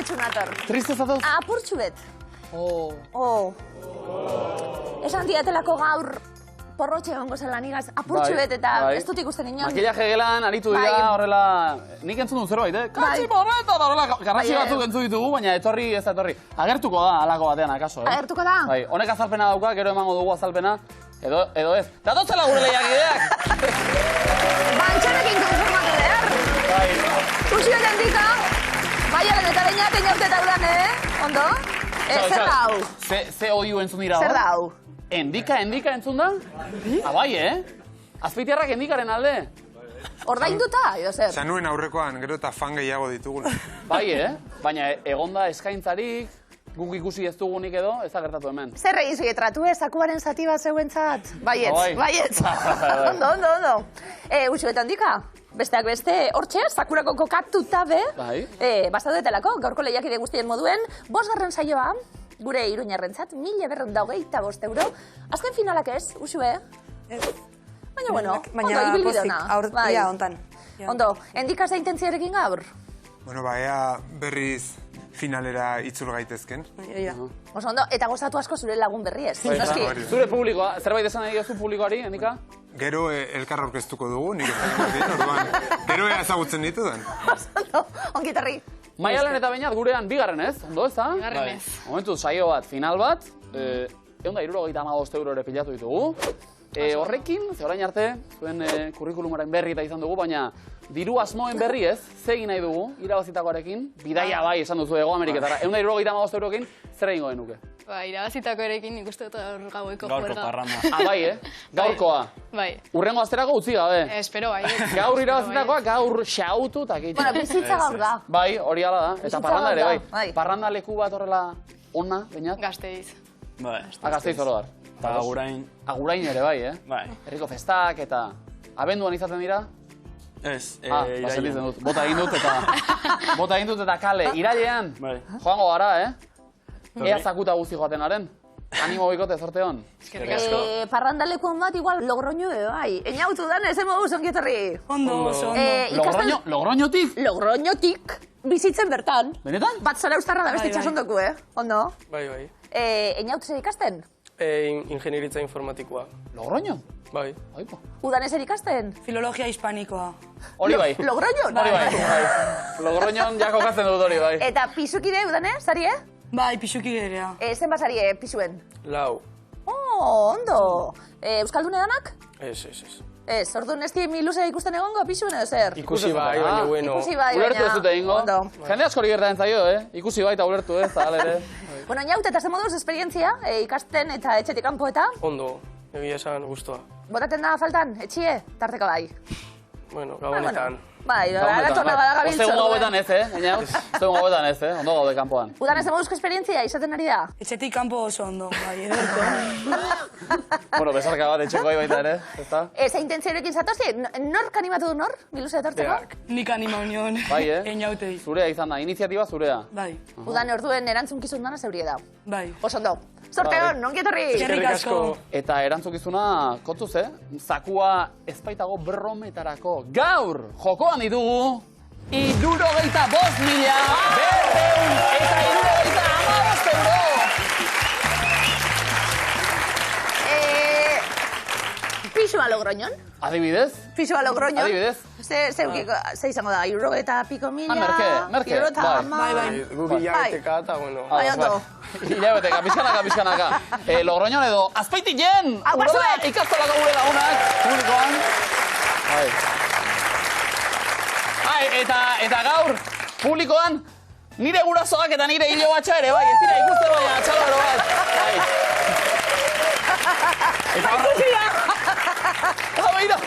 txunator. Triste zatoz? Apurtxu bet. Esan diatelako gaur porrotxe egongo zela nigaz, apurtxu bet eta ez dut ikusten inon. Makillaje gelan, aritu dira, horrela... Nik entzun dut zerbait, Katxi porreta, da horrela garrasi batzuk entzun ditugu, baina etorri ez da etorri. Agertuko da, alako batean, akaso, Agertuko da? Bai, honek azalpena dauka, gero emango dugu azalpena, edo ez. Datotzela gure lehiakideak! Bantxonekin konformatu behar. Bai. Uxuet handika, baialen eta lehinak inaute eta udan, Ondo? Zer da hau? Ze odio entzun dira, Zer da hau? Endika entzun da? Bai, Azpeitiarrak endikaren alde. Ordainduta, edo zer? Zanuen aurrekoan, gero eta fan gehiago ditugula. Bai, baina egonda eskaintzarik, guk ikusi ez dugunik edo, ez da gertatu hemen. Zer egizu etratu, zakuaren zati bat zeuentzat? Baietz. Ondo. Uxuet handika, besteak beste, hortxe, sakurako kokatuta be, bazaduetelako, gaurko lehiakide guztien moduen, 5. saioa, gure Iruñarrentzat, 1.225 euro. Azken finalak ez, Uxue? Ez. Baina, bueno, ondo, ibilbide ona. Aurtia hontan. Ondo, endikaz da intentziarekin gaur? Bueno, ea berriz finalera itzul gaitezken. Oso ondo, eta gozatu asko zure lagun berri ez. Zure publikoa, zerbait esan nahi duzu publikoari, Endika? Gero elkar aurkeztuko dugu, nik ezagutzen orduan. Gero ezagutzen ditudan. Ongitarri. Maialen eta Beñat gurean bigarren ez, ondo ez da? Bigarren ez. Momentu, saio bat, final bat, 175 euro ere pilatu ditugu. Horrekin, ze orain arte, zuen kurrikulumaren berri eta izan dugu, baina diru asmoen berri ez, zegin nahi dugu, irabazitakoarekin, bidaia bai esan duzu Ego Ameriketara, 175 eurokin, zer egingo genuke? Irabazitakoarekin nik uste dut gaueko juerga. Gaurko parranda. Bai, gaurkoa. Bai. Urrengo asterako utzi gabe. Espero bai. Gaur irabazitakoa, gaur xautu eta gehiago. Bueno, bizitza gaur da. Bai, hori ala da. Eta parranda ere, bai. Parranda leku bat horrela ona, Beñat? Gazteiz. Bai. Gazteiz oro dar. Eta Agurain. Agurain ere bai, Bai. Herriko festak eta... Abenduan izaten dira? Ez, irailean. Bota egin dut eta kale. Irailean, joango gara, Ea zakuta guzti joaten garen. Animo bikote, zorte hon. Eskerrik asko. Parrandalekuan bat igual Logroño bai. Eñautu dan, ez emo zonkietorri. Ondo. Logroñotik? Logroñotik bizitzen bertan. Benetan? Bat zara eustarra da beste itxasondoku, Ondo? Bai. Eñautu zer ikasten? Ingenieritza informatikoa. Logroño? Bai. Udan ezer ikasten? Filologia hispanikoa. Hori bai. Logroñon? Hori bai. Logroñon jako katzen dut hori bai. Eta pisukide, udane, zari, Bai, pisukidea. Zen bazari, pisuen? 4. Ondo. Euskaldune danak? Ez. Ez, orduan ez di miluze ikusten egongo pisuen edo zer? Ikusi bai, baina bueno. Ikusi bai, ulertu ez dute egingo. Ondo. Jende askori gertatzen zaio, Ikusi bai eta ulertu ez, ahal ere. Bueno, Eñaute, eta zer moduz esperientzia, ikasten eta etxetik kanpo eta? Ondo, egia esan guztua. Botaten da faltan, etxie, tarteko bai. Bueno, gabonetan. Bai, alatona badagabiltzo. Ostegun hauetan ez, Eñaut? Ostegun hauetan ez, ondo gaude kanpoan. Udan ez moduzko esperientzia, izaten ari da? Etxetik kanpo oso ondo, bai, ederto. Bueno, besarka bat etxeko baita ere, ez da? Eza intentzioarekin zatozi, nork animatu du nor, miluze etortzeko? Nik anima union. Bai, Eñautei. Zurea izan da, iniziatiba zurea. Bai. Udan orduen erantzukizun dana zeurie da. Bai. Oso ondo. Zorte hon, nongi etorri! Eskerrik asko. Eta erantzukizuna, kontuz, zakua ezpaitago brometarako. Gaur, jokoan ditugu, 65.215 euro! Pisua Logroñon? Adibidez? Pisua Logroñon? Adibidez? Ze izango da, 60 mila... Merke, bai. Guk hilabeteka eta, bueno. Bai, ondo. Hilabeteka, pizkanaka. Logroñon edo, Azpeitiken! Aguasuek! Ikastolako gure lagunak, publikoan. Eta gaur, publikoan, nire gurasoak eta nire hilo batxa ere, bai, ez dira ikusten baina, txalabero bat. Eta begira,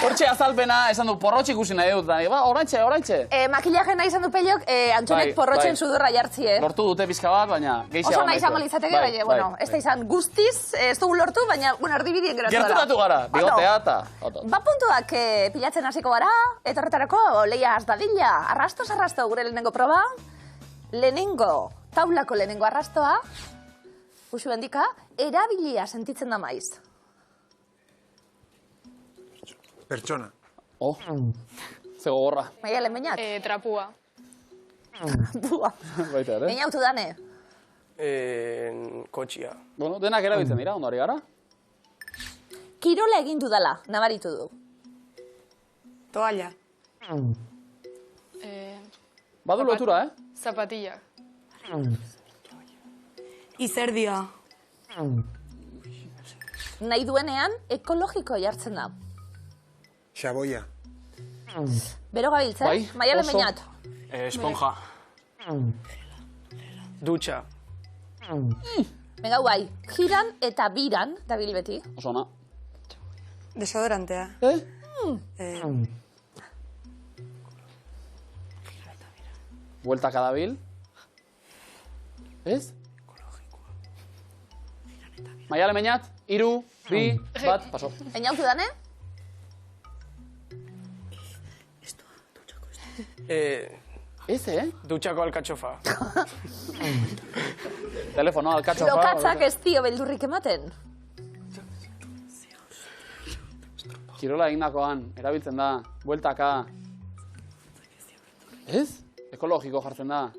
hortxe azalpena, esan du, porrotxe ikusi nahi dut, oraintxe. Makillaje nahi izan du Peliok, Antxonek porrotxen sudurra jartzi, Lortu dute pizka bat, baina geixiago. Oso nahi izango litzateke, baina, bueno, ez da izan guztiz, ez dugu lortu, baina, bueno, erdibidien geratu gara. Gerturatu gara, bigotea eta... Ba puntuak pilatzen hasiko gara, etorretarako, leia azdadilla, arrasto gure lehenengo proba, lehenengo, taulako lehenengo arrastoa, Uxu Endika, erabilia sentitzen da maiz. Pertsona. Ze gogorra. Maialen Beñat. Trapua. Bua. Baita ere. Einautu dane. Kotxia. Bueno, denak erabiltzen dira, ondo ari gara. Kirola egin dudala, nabaritu du. Toalla. Badu lotura, Zapatillak. Izerdia. Nahi duenean, ekologiko jartzen da. Xaboia. Bero gabiltzen, Bai, Maialen oso. Beñat. Esponja. Dutxa. Megau bai, jiran eta biran, dabil beti. Oso ona. Desodorantea. Bueltaka dabil. Ez? Maialen Beñat, 3, 2, 1, paso. Einautu dane? Ez, Dutxako alkatxofa. Telefono, alkatxofa. Lokatzak ez dio beldurrik ematen. Kirola egindakoan, erabiltzen da, bueltaka. Ez? Ekologiko jartzen da.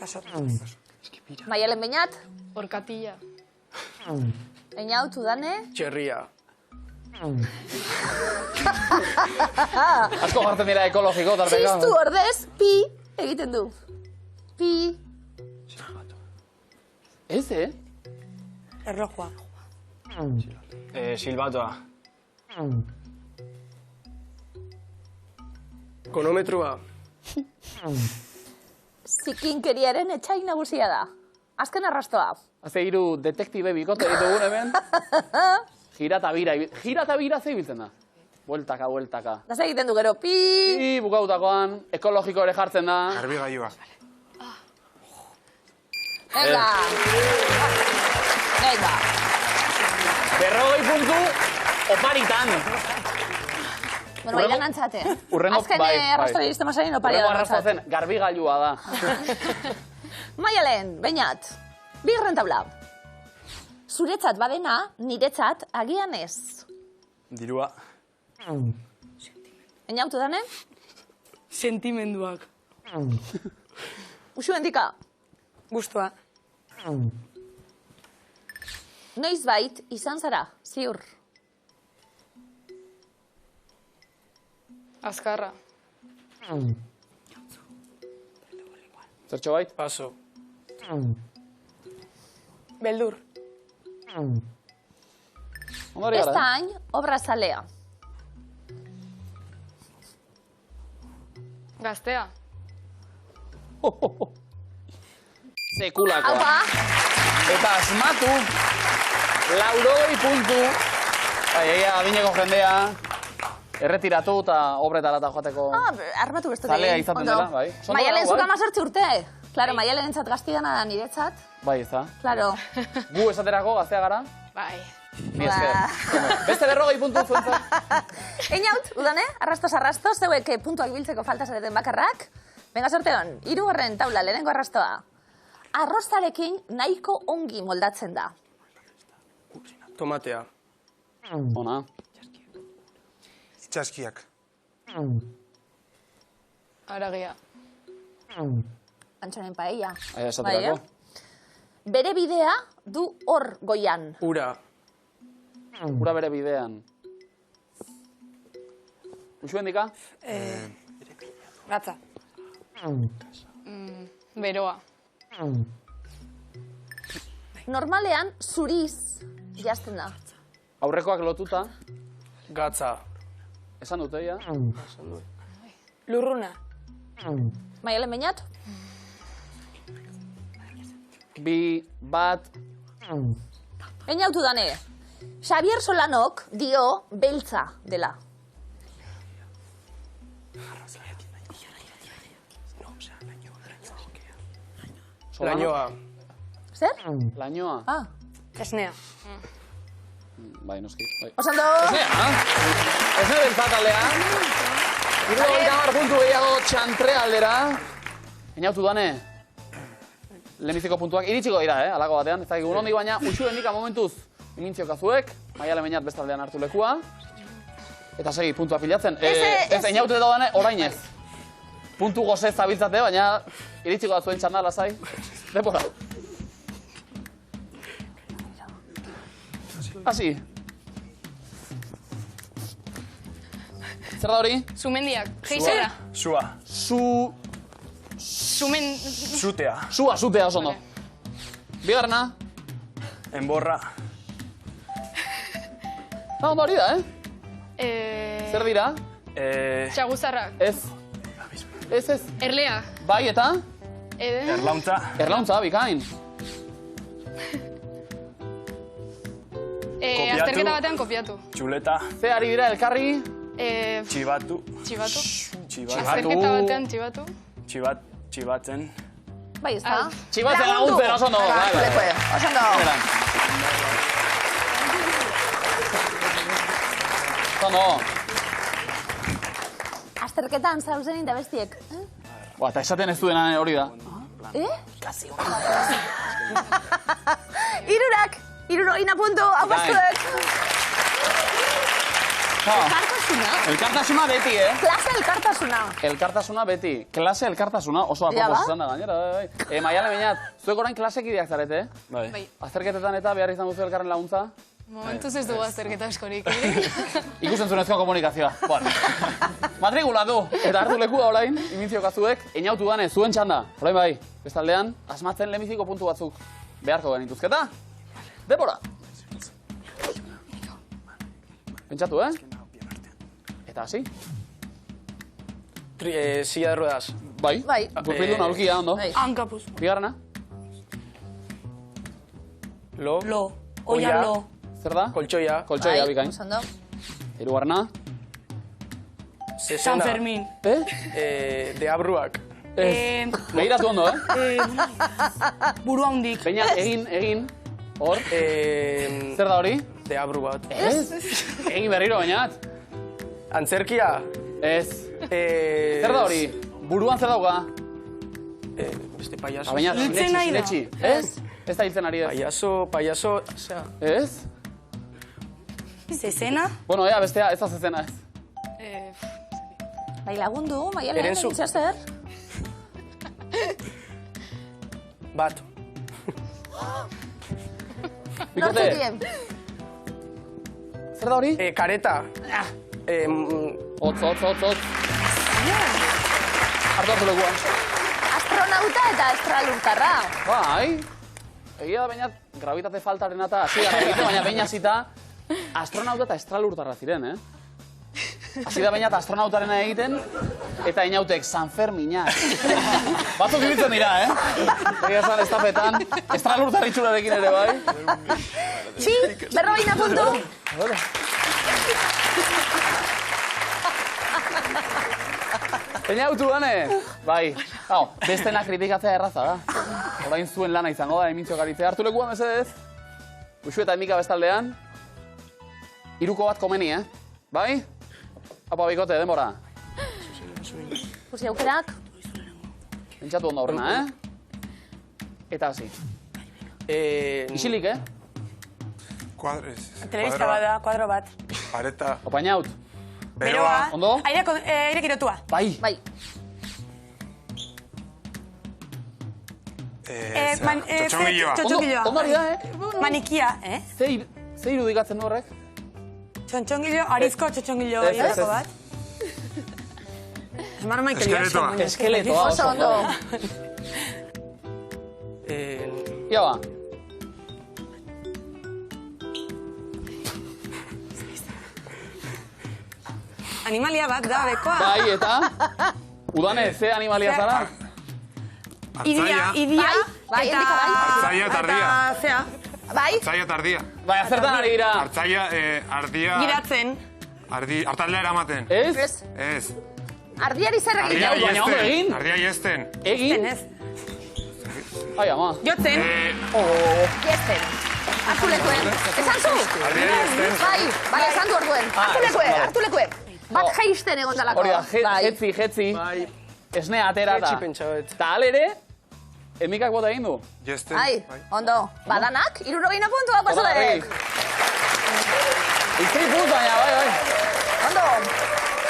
Paso. Maialen Beñat, Orkatilla. einautu dane? Txerria. Asko jartzen dira ekologiko, tarteka. Txistu ordez, pi egiten du. Pi. Ez, Erlojua. Silbatoa. Konometrua. Zikinkeriaren etxai nagusia da. Azken arrastoa. Haze 3 detektibe bikote ditugun hemen. Gira eta bira ze ibiltzen da. Bueltaka, bueltaka. Da egiten du gero, pi. Pi bukautakoan, ekologiko ere jartzen da. Garbigailua. Venga. Venga. 40 puntu oparitan. Bueno, bailan antzate. Urrengo, Azken bai. arrastoa iristen masarin oparia Urrengo da arrastoa antzat. zen, garbigailua da. Maialen, Beñat, bigarren taula. Zuretzat badena, niretzat agian ez. Dirua. Einautu dane? Sentimenduak. Usu endika, Gustua. noiz bait izan zara, ziur. Azkarra. Zertxo bait? Paso. Beldur. Ondori Ez gara, da hain, obra zalea. Gaztea. Sekulakoa. Haupa, Eta asmatu, 80 puntu. Bai, egia adineko jendea, erretiratu eta obretara eta joateko armatu bestu zalea izaten dela, bai. Oso ondo Maialen dago, zuka bai. 18 urte. Claro, Maialen entzat gaztigana da niretzat. Bai, ez da. Claro. Gu esaterako gaztea gara, Bai. ni esker. Beste 40 puntu zuentzat. Einaut, udane, arrastoz arrasto, zeuek puntuak biltzeko falta zareten bakarrak. Venga, sorte hon, 3. taula, lehenengo arrastoa. Arrostarekin nahiko ongi moldatzen da. Tomatea. Ona. Txaskiak. Aragia. Antxonen paella. Esaterako. Bere bidea du hor goian. Ura. Ura bere bidean. Uxu endika? Gatza. Beroa. Normalean, zuriz jazten da. Aurrekoak lotuta, Gatza. esan dute, ja? Lurruna. Maialen Beñat? 2, 1, Einautu dane. Xavier Solanok dio beltza dela. Lainoa. Zer? Lainoa. Ah, Esnea. Bai, noski. Bai. osando. Esne beltzat aldea. 70 puntu gehiago txantre aldera. Einautu dane. Lehenbiziko puntuak iritsiko dira, alako batean. Ez dakik, unondik baina, uxu endika momentuz imintziok Maialen Beñat bestaldean hartu lekua. Eta segi puntua pilatzen. Ez Einautu edo dane, orain ez. puntu gozez zabiltzate, baina iritsiko da zuen txanda lasai. Denbora. Hasi. Zer da hori? Sumendiak. Geizera. Sua. Sutea. Sua, sutea oso ondo. Bigarrena. Enborra. Ondo hori da, Zer dira? Txaguzarrak. Ez. Ez. Erlea. Bai, eta? Erlauntza. Erlauntza, bikain. Azterketa batean kopiatu. Txuleta. Ze ari dira elkarri? Txibatu. Txibatu. Txibatu. Azterketa batean txibatu. Txibatzen. Bai, ez da. Txibatzen laguntzen, oso ondo. Oso ondo. Ondo. Azterketan zauzen inda bestiek. Eta esaten ez duena hori da. Kasi Irurak! Irurogeina puntu, hau bastuek! Elkartasuna beti, Klase elkartasuna. Elkartasuna beti. Klase elkartasuna, oso apropos izan da gainera. Maiale Beñat, zuek orain klasekideak zarete, Bai. Azterketetan eta behar izan duzu elkarren laguntza? Momentuz ez dugu azterketa askorik. Ikusentzunezko komunikazioa. Matrikula du, eta hartu lekua orain, imintziokatzuek, einautu gane, zuen txanda. Orain bai, bestaldean, asmatzen lemiziko puntu batzuk beharko genituzketa. Debora! Pentsatu, Eta hasi? Silla de ruedas. Bai. Gurpildu naulkia, ondo. Hankapuz. Bigarrena? Lo. Oia lo. Zer da? Koltsoia. Koltsoia, bikain. Oso ondo. Hirugarrena? Sesena. San Fermin. Deabruak. Begiratu ondo, Buru handik. Baina, egin. Hor? Zer da hori? Deabru bat. Ez? Egin berriro, bainat. Antzerkia. Ez. Zer da hori? Buruan zer dauka? Beste payaso. Baina, sinetxi. Ez? Ez da hiltzen ari ez. Payaso, osea. Ez? Zezena? Bueno, bestea, ez da zezena ez. Bai lagundu, Maialen, Erenzu. egin zer. Bat. Bikote, zer da hori? Kareta. Hotz. Hartu lekuan. Astronauta eta estralurtarra. Bai. Egia da bainat, gravitate faltaren eta hasi gara egite, baina baina hasita astronauta eta estralurtarra ziren, Hasi da bainat astronautarena egiten, eta inautek San Ferminak. Batzuk ibiltzen dira, Egia zan, estapetan, estralurtarritxurarekin ere bai. Bi, 40 puntu. Einautu gane? Bai. Bestena kritikatzea erraza da. Orain zuen lana izango da, emintxo garitzea. Hartu lekua mesedez. Uxu eta Emika bestaldean. 3 bat komeni, Bai? Apa, bikote, denbora. Kusi aukerak. Pentsatu ondo horrena, Eta hasi. Isilik, Telebista bat da, kuadro bat. Pareta. Opainaut. Beroa. Ondo? Aire kirotua. Bai. Txotxongilloa. Ondo ari da, Manikia, Ze irudikatzen du horrek? Txontxongillo, arizko txontxongillo Ez. horietako bat. Esmar Michael Jackson. Eskeletoa. Oso ondo. Ia ba. Animalia bat da, bekoa. Bai, eta? Udane, ze animalia zara? Idia. Bai, endika bai. Artzaia eta ardia. Eta, zea, Bai, Artzaia eta ardia. Bai, azertan ari dira. Artzaia, ardia... giratzen. Artaldea eramaten. Ez? Ez. ardiari zer egin. Ardia baina ondo egin. iesten. Ardia iesten. Egin? Ez. Ai, ama. Jotzen. Jesten. Hartu lekuen. Esan zu? Ardia iesten. Bai, esan du orduen. Hartu lekuen. Bat geisten egon dalako. Hori da, jetzi. Bai. Esnea atera da. Etxi pentsabet. Ta alere, Emikak bota egin du. Iesten. Ai, ondo. Badanak, 60 puntua pasodek. Iztri puntu, baina, bai. Ondo.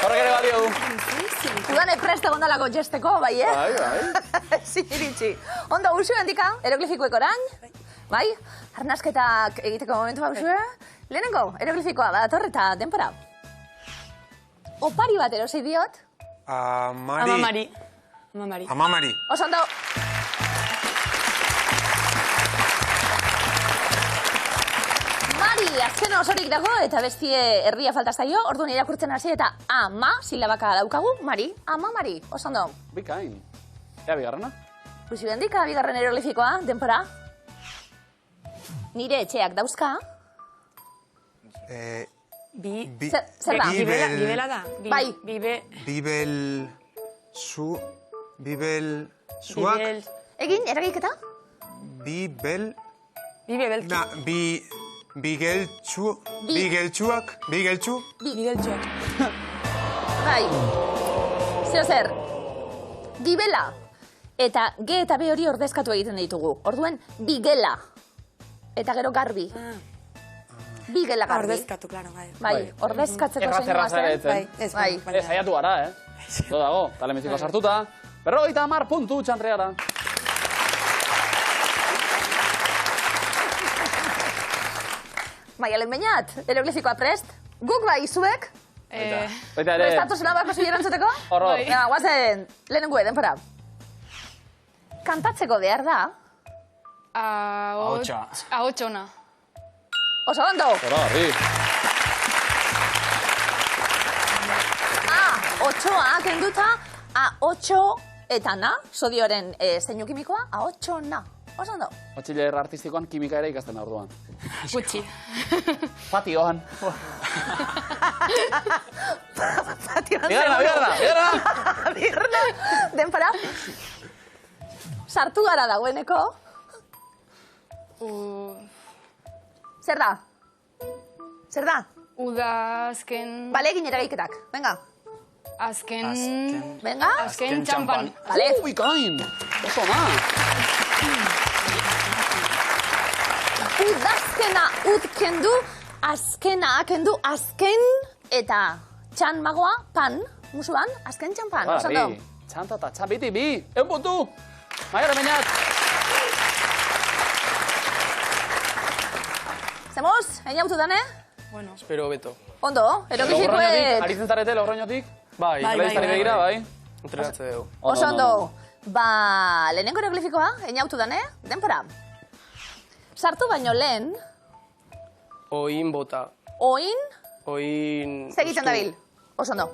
Horrek ere balio du. Udane prest egondalako jesteko, bai, Bai. Zin iritsi. Ondo, Uxue, handika, eroglifikoek orain. Bai, arnasketak egiteko momentu Uxue. Lehenengo, eroglifikoa badator eta denpora. Opari bat erosei diot. Amamari. Amamari. Oso ondo. Mari, azken osorik dago eta bestie erdia falta zaio, orduan irakurtzen hasi eta ama silabaka daukagu, Mari, Mari, oso ondo. Bikain. Ea bigarrena? Uxi bendika, bigarren eroglifikoa, denpora. Nire etxeak dauzka. Zer da? Bibela da. Bai. Bibelsuak. Egin, eragiketa? Bigeltsuak. Bai. Zer. Gibela. Eta G eta B hori ordezkatu egiten ditugu. Orduen, bigela. Eta gero garbi. Bigela garbi. Ordezkatu, klaro, bai. Bai, ordezkatzeko zeinua zen. Bai. Saiatu gara, Zo dago, talemiziko sartuta. 50 puntu txantreara. Maialen Beñat, eroglifikoa prest. Guk bai, zuek? Baita ere. Prestatu zen abako zui erantzuteko? Horro. Guazen, lehenengo denpora. Kantatzeko behar da. Ahotsona. Oso ondo. Horri. Otsoa kenduta, A8 eta na, sodioren zeinu kimikoa, A8 na. Oso ondo. Batxiller artistikoan kimika ere ikasten da orduan. Gutxi. Patioan. Patioan. Bigarna. Denpora. Sartu gara dagoeneko. Zer da? Azken... Bale, egin eragiketak. Venga. Azken txampan. Bale. Bikain. Oso ma. Udazkena kendu, azkena kendu, azken eta txan magoa, pan, musuan, azken txampan. Oso ondo. Txanta eta txan biti, bi. Eun puntu. Maialen Beñat. Zemoz, einautu dane? Bueno. Espero beto. Ondo, eroglifikoek. Aritzen zarete Logroñotik? Bai. Telebistari begira, bai. Entrenatze dugu. Oso ondo. Ba, lehenengo eroglifikoa, einautu dane, denpora. Sartu baino lehen, Oin bota. oin, ustu. segiten dabil. Oso ondo.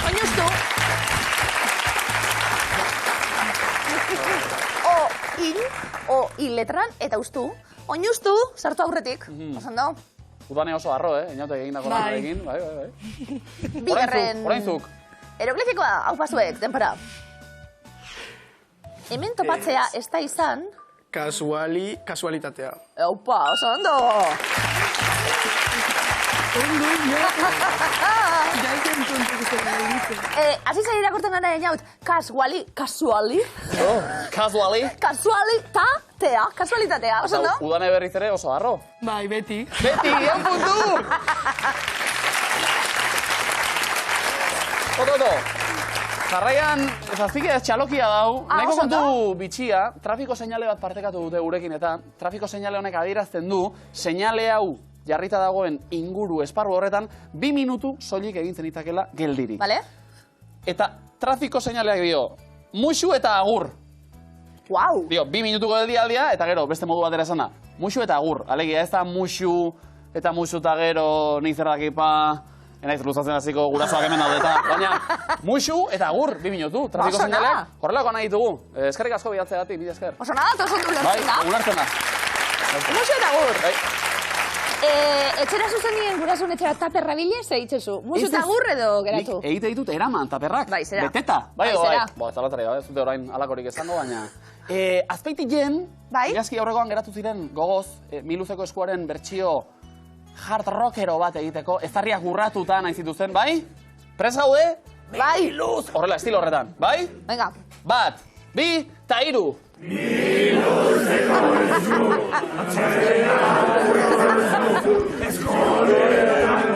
Oin ustu. O-in letran eta ustu. Oin ustu, sartu aurretik. Oso ondo. Udane oso arro, Einaute egindako lanarekin. Bai. Bigarren Orainzuk. eroglifikoa, hau pasuek, denpora. Hemen topatzea ez da izan. Kasualitatea. Aupa, oso ondo! Hasi zai irakurten gana einaut, kasualitatea, oso ondo? Udane berriz ere oso arro. Bai, beti. Beti, eun puntu! Oto. Jarraian, zazpike txalokia dau, nahiko kontu bitxia, trafiko seinale bat partekatu dute gurekin eta trafiko seinale honek adierazten du, seinale hau jarrita dagoen inguru esparru horretan, 2 minutu soilik egin zenitzakela geldirik. Vale? Eta trafiko seinaleak dio, musu eta agur. Wow! Dio, 2 minutuko geldialdia eta gero beste modu batera esana, musu eta agur. Alegia ez da musu eta gero nizerrakipa... Enaiz luzatzen hasiko gurasoak hemen daudeta, baina musu eta agur 2 minutu, trafiko seinaleak, horrelako nahi ditugu. Eskerrik asko bidatzeagatik, mila esker. Oso nada, oso ondo ulertzen da. Bai, ulertzen da. Musu eta agur. Bai. Etxera zuzen nien gurasun etxera taperra bile, ze itxezu. Musu eta agur edo geratu. Nik egite ditut eraman, taperrak. Bai, zera. Beteta. Bai, zera. Bo, ez alatzari, ez dute orain alakorik esango, baina... Azpeitik jen, igazki aurrekoan geratu ziren gogoz, Miluzeko eskuaren bertsio hard rockero bat egiteko, ezarriak urratuta nahi zituzten, bai? Prez gaude? Bai! Miluz! Horrela, estilo horretan, bai? Venga. 1, 2, eta 3. Miluzeko eskuaren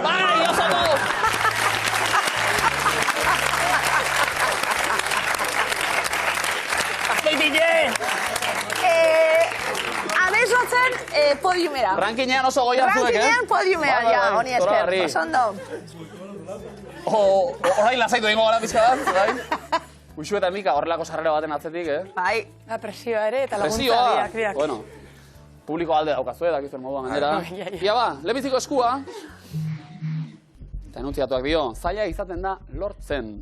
bai, oso mira. Rankinean oso goian zuek, Rankinean podiumean, ja, honi esker. Oso ondo. Orain lasaitu egingo gara pizka bat, bai? Uxu eta Mika horrelako sarrera baten atzetik, Bai. Presioa ere eta laguntza Presioa! biak. Bueno, publiko alde daukazue, dakizuen moduan gainera. Ia ba, lehenbiziko eskua. Eta enuntziatuak dio, zaila izaten da lortzen.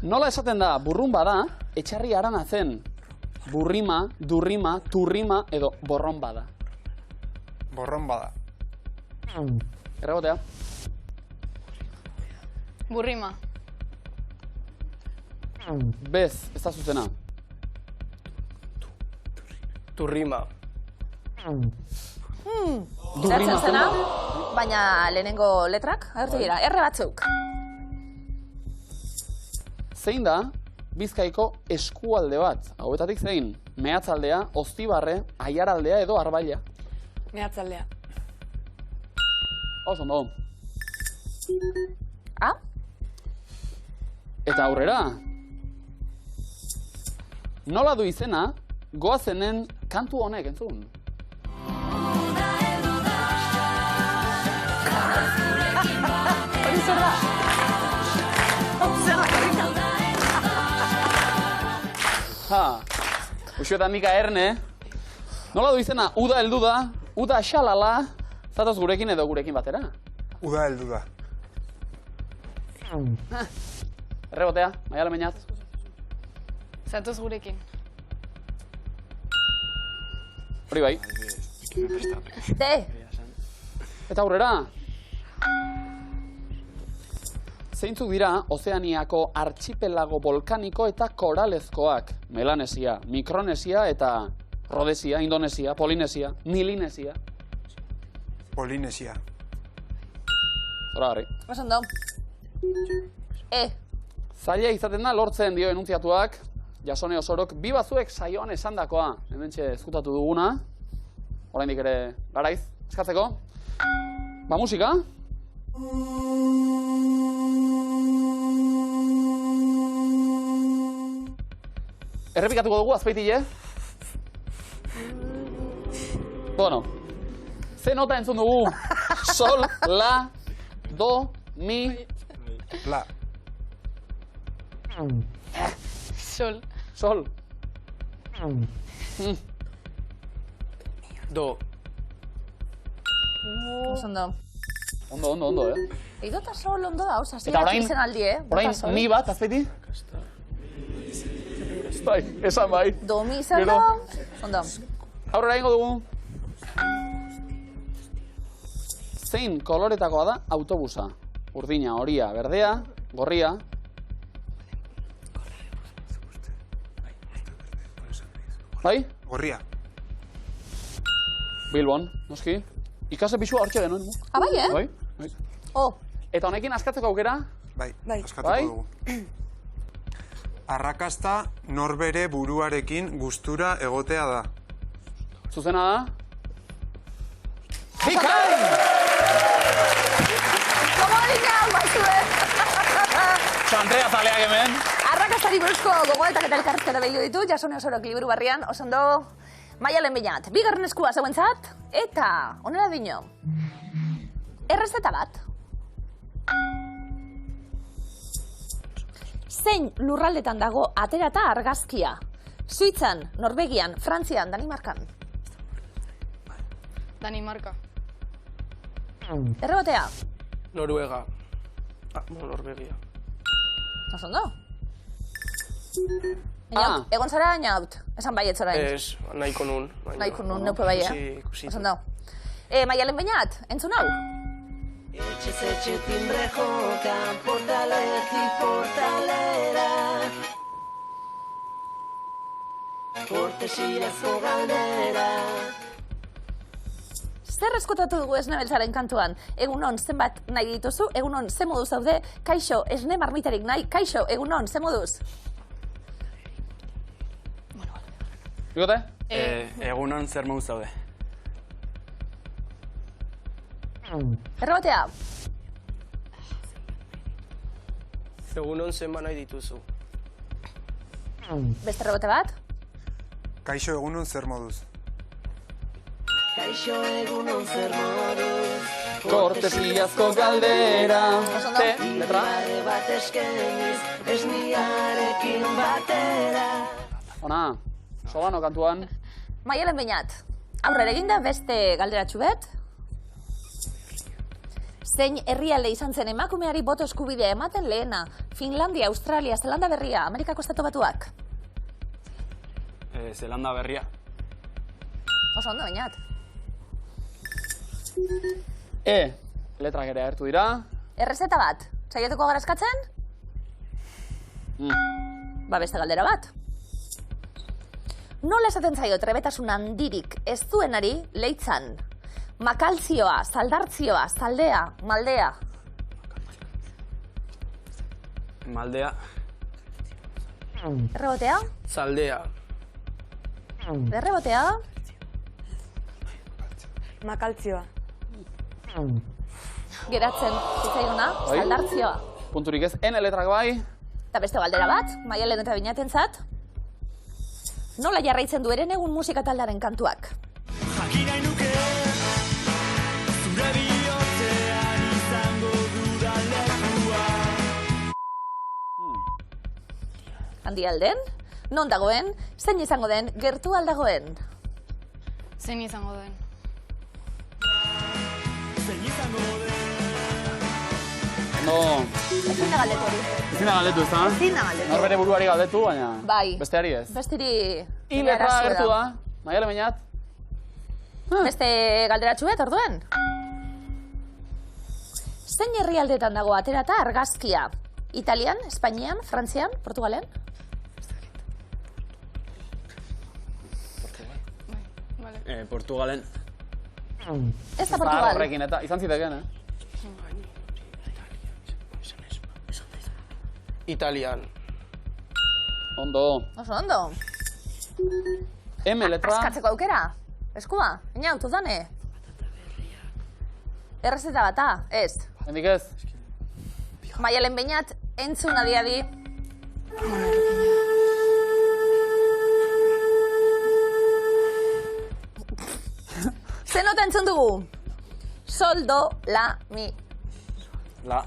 Nola esaten da, burrun bada, etxarri arana zen. Burrima, durrima, turrima edo borron bada. Borron bada. Errebotea. Burrima. Bez, ez da zuzena. Turrima. Zertzen zena, baina lehenengo letrak, agertu dira, erre batzuk. Zein da, Bizkaiko eskualde bat? Hauetatik zein? Mehatzaldea, Oztibarre, Aiaraldea edo Arbaila? Mehatzaldea. Oso ondo. Ah? Eta aurrera. Nola du izena, goazenen kantu honek, entzun? Hori zer da? Zer da, korrika? Ha, Uxu eta Mika Erne. Nola du izena, uda heldu da, uda xalala, zatoz gurekin edo gurekin batera? Uda heldu da. Errebotea, Maialen Beñat. Zatoz gurekin. Hori bai. Te, Eta aurrera. Zeintzuk dira Ozeaniako artxipelago volkaniko eta koralezkoak? Melanesia, Mikronesia eta Rodesia, Indonesia, Polinesia, Milinesia. Polinesia. Zoragarri. oso ondo. Zaila izaten da lortzen dio enuntziatuak. Jasone Osorok, bi bazuek saioan esandakoa. Hementxe ezkutatu duguna. Oraindik ere garaiz, eskatzeko. Ba, musika. Errepikatuko dugu, azpeitile. Bueno, ze nota entzun dugu? Sol, la, do, mi, La. Sol. sol. Do. Oso ondo. Ondo, Eidota sol ondo da, oza, Eta zira orain, izen aldi, orain Bota sol. mi bat, azpeiti? Bai, esan bai. Do, mi, zer Gero. da? Ondo. Aurrera ingo dugu. Zein koloretakoa da autobusa? Urdina, horia, berdea, gorria. Bai? Gorria. Bilbon, noski. Ikase pisua hortxe genuen. Ah, bai, Bai? Bai. Oh, Eta honekin askatzeko aukera? Bai, Bai. askatuko Bai? dugu. Arrakasta norbere buruarekin gustura egotea da. Zuzena da? Bikain! komodik hau baizue! Andrea zaleak hemen. Arrakastari buruzko gogoetak eta elkarrizketa behitu ditu, Jasone Osorok liburu barrian, oso ondo, Maialen Beñat, bigarren eskua zeuentzat, eta, onera dino, errezeta bat. Zein lurraldetan dago aterata argazkia? Suitzan, Norvegian, Frantzian, Danimarkan. Danimarka. Errebotea, Noruega. Norvegia. oso ondo. Inaut, egon zara inaut, esan baietz orain. Ez, nahiko nun. Nahiko nun, neupe bai, Ikusi. Oso ondo. Maialen Beñat, entzun hau? Etxez etxe timbre joka, portaletik portalera. Kortesiazko galdera. Zer eskutatu dugu Esne Beltzaren kantuan? Egunon, zenbat nahi dituzu? Egunon, ze moduz zaude? Kaixo, esne marmitarik nahi? Kaixo, egunon, ze moduz? Bikote? Egunon zer moduz zaude. Errobatea, Egunon zenba nahi dituzu. beste errobote bat? Kaixo egunon zer moduz. Kaixo egunon zer moduz. Kortesiazko galdera. Te, letra. Barre bat eskeniz, esniarekin batera. Ona, Solano kantuan. Maialen Beñat, aurrera eginda beste galderatxu bet. Zein herrialde izan zen emakumeari boto eskubidea ematen lehena? Finlandia, Australia, Zelanda Berria, Amerikako Estatu Batuak. Zelanda Berria. Oso ondo, Beñat. Letrak ere agertu dira. Errezeta bat, saiatuko gara eskatzen? Ba, beste galdera bat. Nola esaten zaio trebetasun handirik ez duenari leitzan? Makalzioa, saldartzioa, zaldea, maldea. Maldea. Errebotea? Zaldea. Errebotea? Makaltzioa. Geratzen, zitzaiguna, saldartzioa. Punturik ez, N letrak bai. Eta beste galdera bat, Maialen eta Beñatentzat. Nola jarraitzen du eren egun musika taldearen kantuak? Jakinai nuke, zure bihotzean izango dudan lekua. Handi alden? Non dagoen? Zein izango den? Gertu aldagoen? Zein izango den. Zein izango den. No, Ezin da galdetu hori. ezin da galdetu, ez da? Ezin da galdetu. Norbere buruari galdetu, baina Bai. besteari ez. Bestiri... I letra agertu da, Maialen Beñat. Beste galderatxuet, orduen? Zein herrialdetan dago aterata argazkia? Italian, Espainian, Frantzian, Portugalen? Portugalen. Ez da Portugal. Horrekin eta izan ziteken, Italian. Ondo. Oso ondo. M letra. Askatzeko aukera? Eskua? Ina, dane? Errezeta bata? Ez. Hendik ez. Maialen Beñat, entzun adiadi. Ze nota entzun dugu? Sol, do, la, mi. La.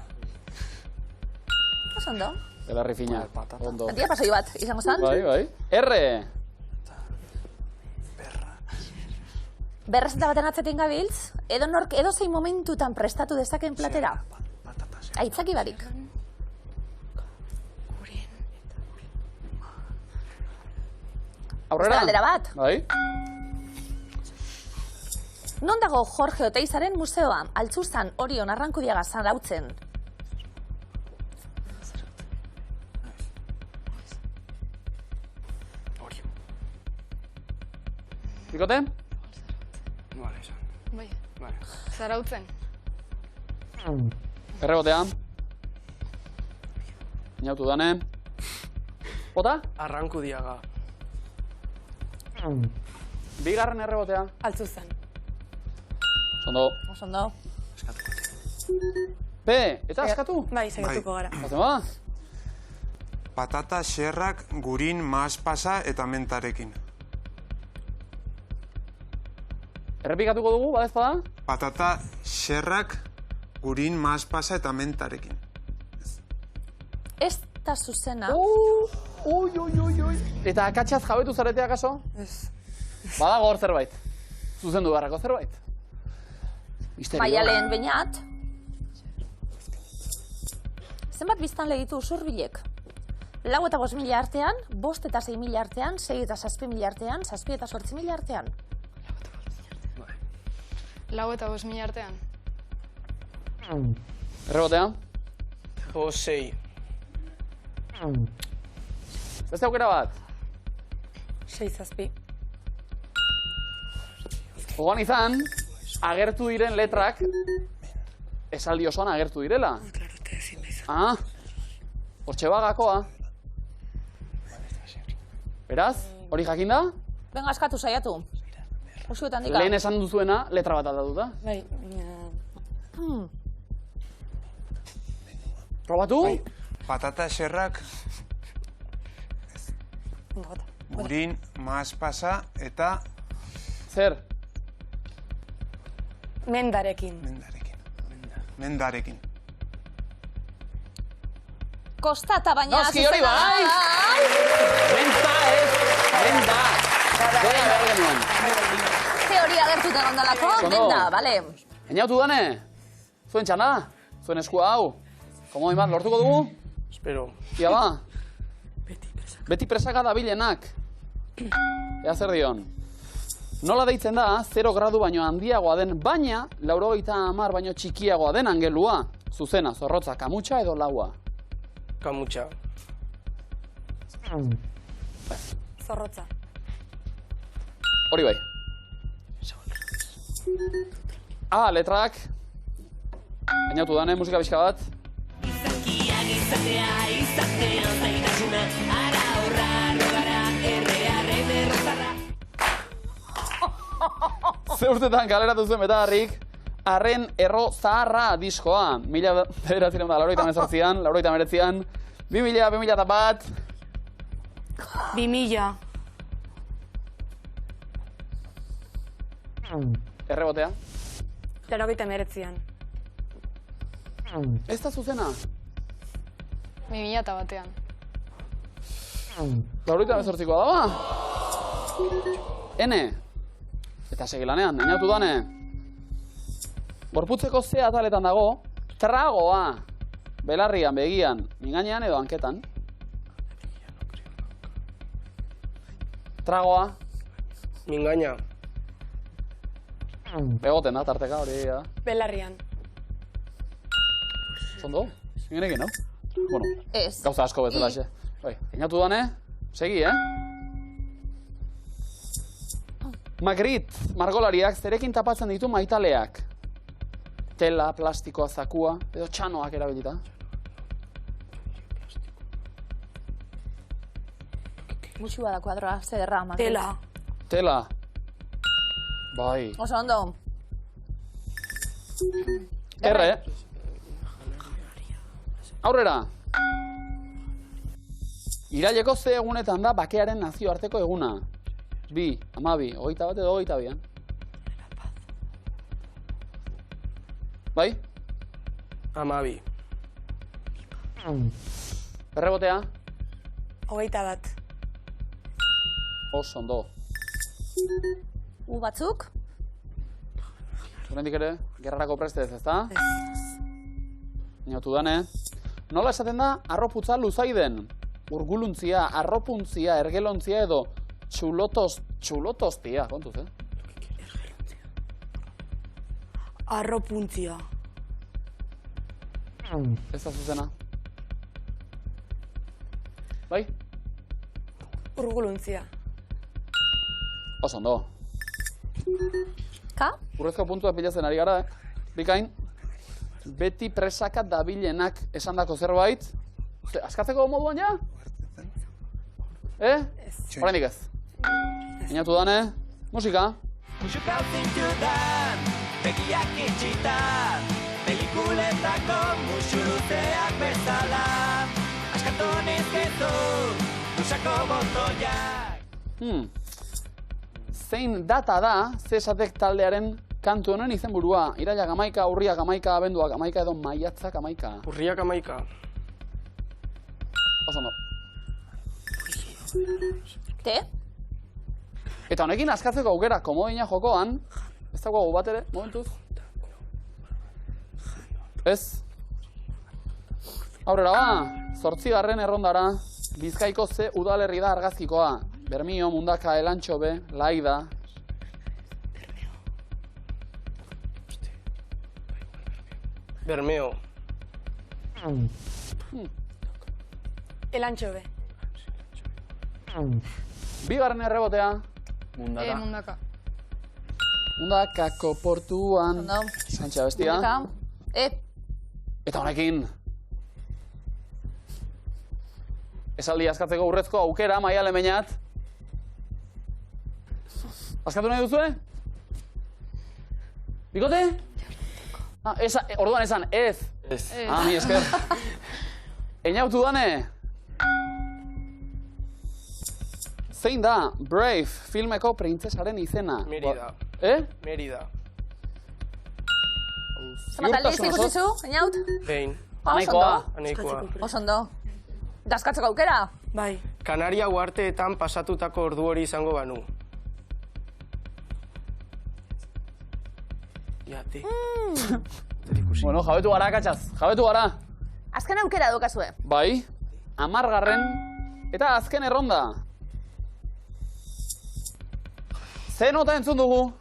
Oso ondo. Belarri fina. Ondo. Antia pasoi bat, izango zan? Bai, bai. R. Berrezeta baten atzetin gabiltz, edo nork edo zein momentutan prestatu dezaken platera. Aitzaki barik. Aurrera. Galdera bat. Bai. Non dago Jorge Oteizaren museoa? Altzuzan, Orion, Arrankudiaga, Zarautzen. Bikote? Vale, esan. Bai. Vale. Zarautzen. Errebotea. Inautu dane. Bota? Arrankudiaga. Bigarren errebotea. Altzuzan. Ondo. Oso ondo. P. Eta askatu? Bai, saiatuko gara. Hazen ba? Patata xerrak gurin mahaspasa eta mentarekin. Errepikatuko dugu, badezpada? Patata xerrak gurin mahaspasa eta mentarekin. Ez da zuzena. Eta akatsaz jabetu zaretea kaso? Ez. Badago hor zerbait. Zuzendu beharrako zerbait. Misterio. Maialen Beñat. Zenbat biztan legitu Usurbilek? 4 eta 5 mila artean, 5 eta 6 mila artean, 6 eta 7 mila artean, 7 eta 8 mila artean. 4 eta 5 mila artean. Errebotea? O 6. Beste aukera bat? 6 zazpi. Gogoan izan, agertu diren letrak esaldi osoan agertu direla. Ah, hortxe bagakoa. Beraz, hori jakinda? Venga, askatu saiatu. Usuetan dika. Lehen esan duzuena letra bat aldatuta. Bai, baina... Probatu? Patata xerrak Bota. gurin mahaspasa eta Zer? Mendarekin. Mendarekin. Kostata baina... Noski hori bai! Menta ez! Menta! Goia behar genuen. Teoria gertuten ondalako, menda, bale. Einautu dane? Zuen txana? Zuen eskua hau? Komo imat, lortuko dugu? Espero. Ia ba? Beti presaka dabilenak. Ea zer dion. Nola deitzen da, 0 gradu baino handiagoa den, baina 90 baino txikiagoa den angelua. Zuzena, zorrotza, kamutxa edo laua. Kamutxa. Zorrotza. Hori bai. Letrak. Einautu dane, musika pixka bat. Izakiak izatea, izateo zaitasuna, ara horra, logara, errearren errozarra. Ze urtetan kaleratu zuen betagarrik, Arren Erro Zaharra diskoa. 1988an, 89an, 2000, 2001... 2000. Errebotea. 89an. Ez da zuzena? 2001an. 98koa da ba? Ene. Eta segilanean, einautu dane. Gorputzeko ze ataletan dago, tragoa. Belarrian, begian, mingainean edo hanketan. Tragoa. Mingaina. Begoten da, tarteka hori da. Belarrian. Zondo? Zingenekin, no? Bueno, Ez. gauza asko bezala xe. Bai, einautu dane, segi, Magritte, margolariak zerekin tapatzen ditu maitaleak. Tela, plastikoa, zakua, edo txanoak erabilita. Muxua da kuadroa, zederra. Tela. Tela. Bai. Oso ondo. Erre. Aurrera. Iraileko ze egunetan da bakearen nazioarteko eguna. 2, 12, 21 edo 22. Bai? 12. Errebotea. 21. Oso ondo. Batzuk? Horrendik ere, gerrarako prestez, ezta? Inautu dane. Nola esaten da, arroputza luzaiden? Urguluntzia, arropuntzia, ergelontzia edo txulotostia, kontuz, Arropuntzia. Ez da zuzena. Bai? Urguluntzia. Oso ondo. Ka? Urrezko puntua pilatzen ari gara, Bikain. Beti presaka dabilenak esandako zerbait. Askatzeko moduan ja? Horrendik ez. Inautu dane, musika. Musikau zintudan, begiak itxitan, pelikuletako musuruteak bezala. Askatu nizkizu, dusako botoiak. Zein data da, Zesatek taldearen kantu honen izenburua? Irailak 11, urriak 11, abenduak 11 edo maiatzak 11. Urriak 11. Oso ondo. Te? Eta honekin askatzeko aukera komodina jokoan, ez dago bat ere, momentuz? Ez? Aurrera ba, 8. errondara, Bizkaiko ze udalerri da argazkikoa. Bermio, Mundaka, Elantxobe, Laida. Bermeo. Elantxobe. 2. errebotea. Mundaka. Mundakako portuan. Ondo. Santxa bestia. Mundaka. Eta honekin. Esaldi askatzeko urrezko aukera, Maiale Meñat. Askatu nahi duzue? Bikote? Orduan esan, ez. Ez. Mi esker. Einautu dane? Zein da Brave filmeko printzesaren izena? Merida. Eh? Merida. Zenbat aldiz ikusizu, Einaut? Behin. Anaikoa. Aneikoa. Oso ondo. Daskatzeko aukera? Bai. Kanaria uharteetan pasatutako ordu hori izango banu. Jate. Bueno, jabetu gara, katxaz. Jabetu gara. Azken aukera dukazue. Bai, 10. Eta azken erronda. Ze nota entzun dugu?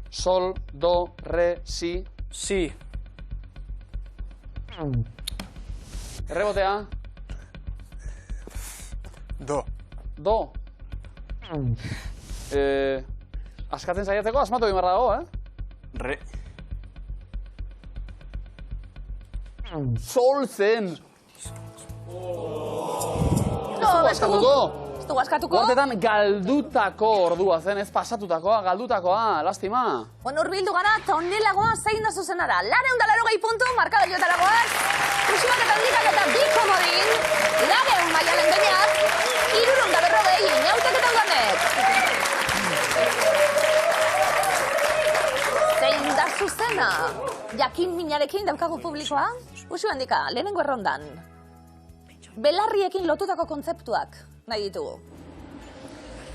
Sol, do, re, si. Si. Errebotea. Do. Do. Askatzen saiatzeko asmatu egin behar dago, Re. Sol zen. No, askatuko. Ez dugu askatuko. Hortetan galdutako ordua zen, ez pasatutakoa, galdutakoa, lastima. Bueno, urbildu gara, eta honelagoa zein da zuzenara. 180 puntu, markagailuetara goaz. Usuak eta handikak eta bi komodin. 100 Maialen Beñat. 340 Inautek eta Udanek. Zein da zuzena? Jakin minarekin daukagu publikoa? Usu handika, lehenengo errondan. Belarriekin lotutako kontzeptuak nahi ditugu.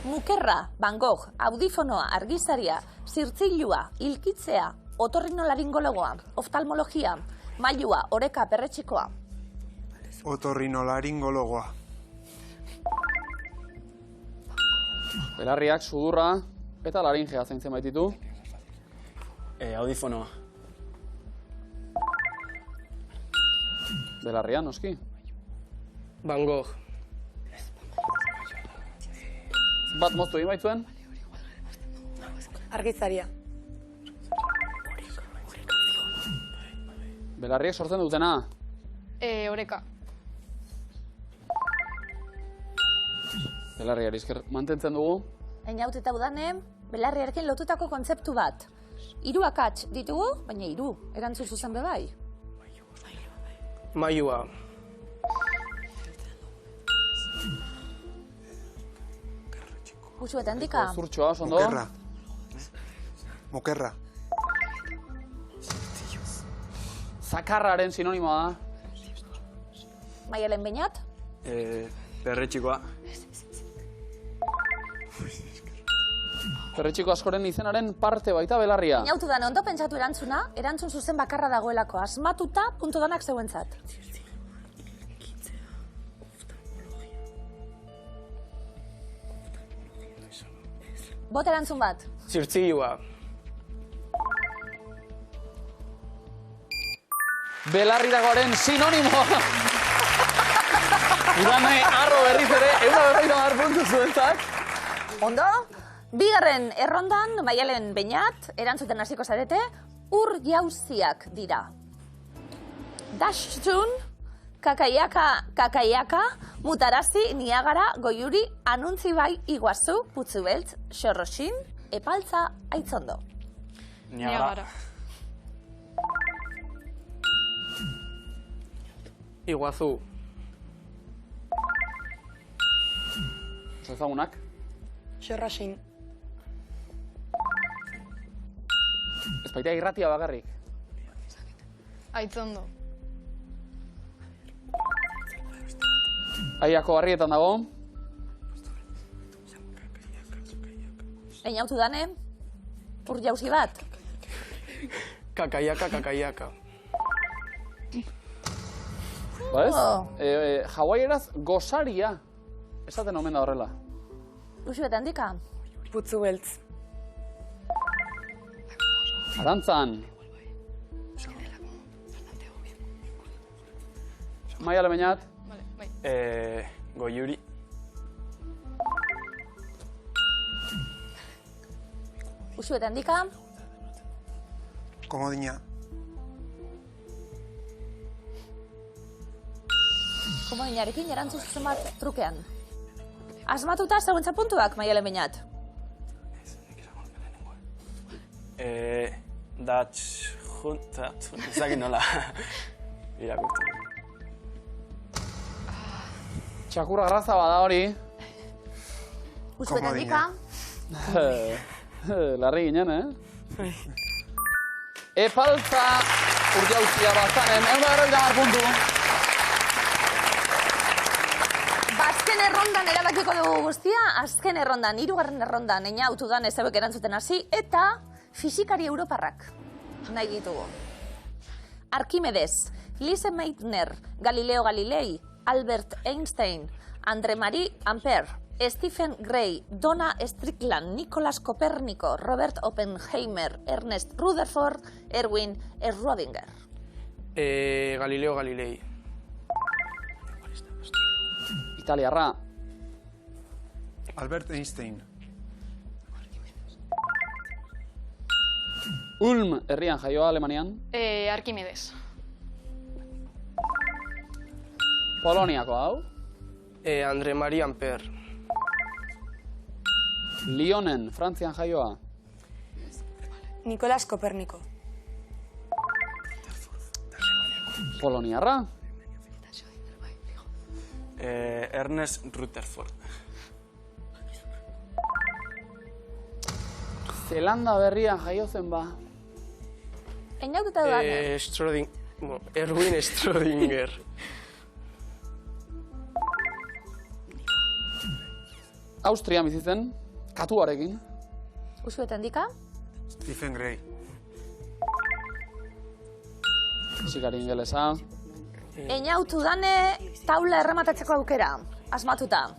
Mukerra, Van Gogh, audifonoa, argizaria, zirtzilua, ilkitzea, otorrinolaringologoa, oftalmologia, mailua, oreka, perretxikoa. Otorrinolaringologoa. Belarriak, sudurra eta laringea zaintzen baititu. Audifonoa. Belarria, noski. Van Gogh. Bat moztu egin baitzuen? Argizaria. Belarriek sortzen dutena. Oreka. Belarriari esker mantentzen dugu. Einaut eta Udane, belarriarekin lotutako kontzeptu bat. 3 akats ditugu, baina 3 erantzun zuzen bebai. Mailua. Usu eta handika. Zurtxoa, oso ondo. Mokerra. Mokerra. Zakarraren sinonimoa da. Maialen Beñat. Perretxikoa. Perretxiko askoren izenaren parte baita belarria. Inautu Udane, ondo pentsatu erantzuna, erantzun zuzen bakarra dagoelako, asmatuta puntu danak zeuentzat. Bot erantzun bat. Zirtzilua. Belarriragoaren sinonimoa. Udane, arro berriz ere, 150 puntu zuentzat. Ondo? Bigarren errondan, Maialen Beñat, erantzuten hasiko zarete, ur jauziak dira. Dashtzun, kakaiaka, mutarazi, Niagara, Goiuri, Anuntzibai, Iguazu, Putzubeltz, Xorroxin, Epaltza, Aitzondo. Niagara. Iguazu. Oso ezagunak. Xorroxin. Ez baita irratia bakarrik. Aitzondo. Aiako barrietan dago. Einautu Udane, ur jauzi bat. Kakaiaka. Ba ez? Hawaiieraz gosaria. Esaten omen da horrela. Usu eta handika. Putzubeltz. Arantzan. Maialen Beñat. Vale, bai. Goiuri. Usu eta handika. Komodina. Komodinarekin erantzun zuzen bat trukean. Asmatuta zeuentza puntuak, Maialen Beñat. Ezagin nola irakurtu. Txakurra garraza bada hori. Usuetan dika. Larri ginen, Epaltza urdiauzia bazanen, 150 puntu. Azken errondan erabakiko dugu guztia, azken errondan, 3. errondan, eina autudan ez zeuek erantzuten hasi, eta fisikari europarrak nahi ditugu. Arkimedes, Lise Meitner, Galileo Galilei, Albert Einstein, André-Marie Ampère, Stephen Gray, Donna Strickland, Nicolas Copérnico, Robert Oppenheimer, Ernest Rutherford, Erwin Schrödinger. Galileo Galilei. Italiarra. Albert Einstein. Ulm herrian jaioa Alemanian. Arkimedes. Poloniako hau. André-Marie Ampère. Lyonen, Frantzian jaioa. Nicolas Copérnico. Poloniarra. Ernest Rutherford. Zelanda berrian jaio zen ba. Eina aututa dudan. Erwin Schrödinger. Austrian bizi zen, katuarekin. Usuetan dika. Stephen Gray. Fisikari ingelesa. Eina autudane taula errematatzeko aukera. Asmatuta.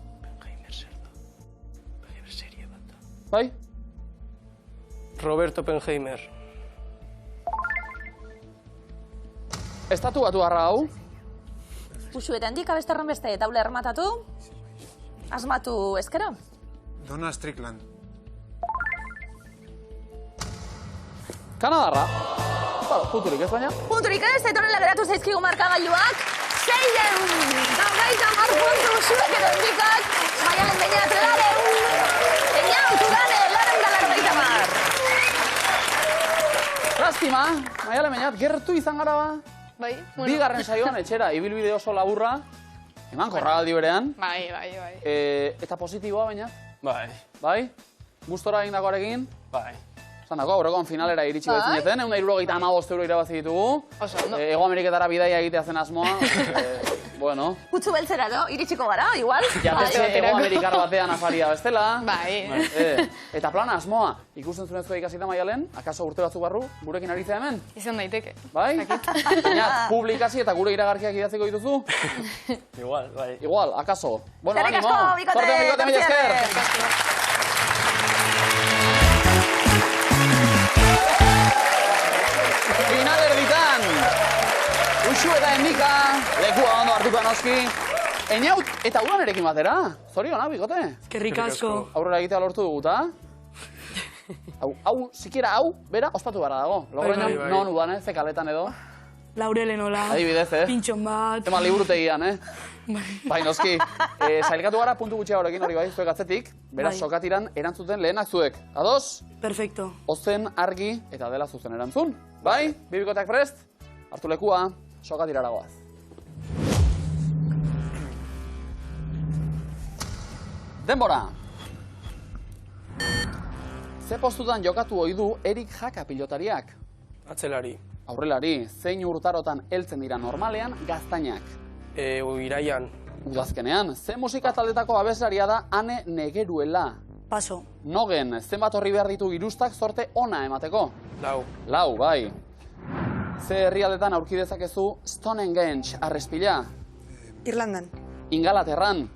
Bai? Robert Oppenheimer. Estatu batu harra hau. Usuetan dika besterren beste taula errematatu. Asmatu ezkero. Donna Strickland. Kanadarra. Punturik ez baina? Punturik ez, eta honela geratu zaizkigu markagailuak. 650 puntu zuek edo indikak. Maialen Beñat, Eina autudane, 490. Lastima, Maialen Beñat, gertu izan gara ba. Bai, Bigarren saioan etxera, ibilbide oso laburra. Eman korragaldi berean. Bai. Eta positiboa baina? Bai. Bai? Gustora egindakoarekin? Bai. Zandako, aurrekoan finalera iritsi bezineten, 175 euro irabazi ditugu. Oso ondo. Ego Ameriketara bidaia egitea zen asmoa. Bueno. Kutsu beltzera, no? Iritsiko gara, igual. Ja, beste Ego Amerikar batean afaria bestela. Bai. Eta plana asmoa, ikusten zuen ikasita Maialen, akaso urte batzuk barru, gurekin aritzea hemen? Izan daiteke. Bai? Baina, publikazio eta gure iragarkiak idatziko dituzu? Igual, bai. Igual, akaso. Bueno, Eskerrik animo. asko, bikote, Sorte, bikote, mila esker. Finalerditan, Uxu eta Endika, lekua ondo hartuko noski. Einaut eta udanerekin batera. Zorionak, bikote. Eskerrik asko. Aurrera egitea lortu duguta. Hau, sikiera hau, bera, ospatu barra dago. Logroñon, non udan, ze kaletan edo. Laurelen hola. Adibidez, Pintxon bat. Tema liburutegian, Bai, noski. Zailkatu gara puntu gutxia horrekin hori bai, zuek atzetik. Beraz, sokatiran erantzuten lehenak zuek. Ados? Perfecto. Ozen, argi eta dela zuzen erantzun. Bai? Bibikoteak prest? Hartu lekua, sokatirara goaz. Denbora! Ze postutan jokatu ohi du Erik Jaka pilotariak? Atzelari. Aurrelari, zein urtarotan heltzen dira normalean gaztainak? Iraian. Udazkenean, ze musika taldetako abeslaria da Ane Negeruela? Paso. Nogen, zenbat horri behar ditu girustak zorte ona emateko? Lau, bai. Ze herrialdetan aurki dezakezu Stonehenge arrespila? Irlandan. Ingalaterran.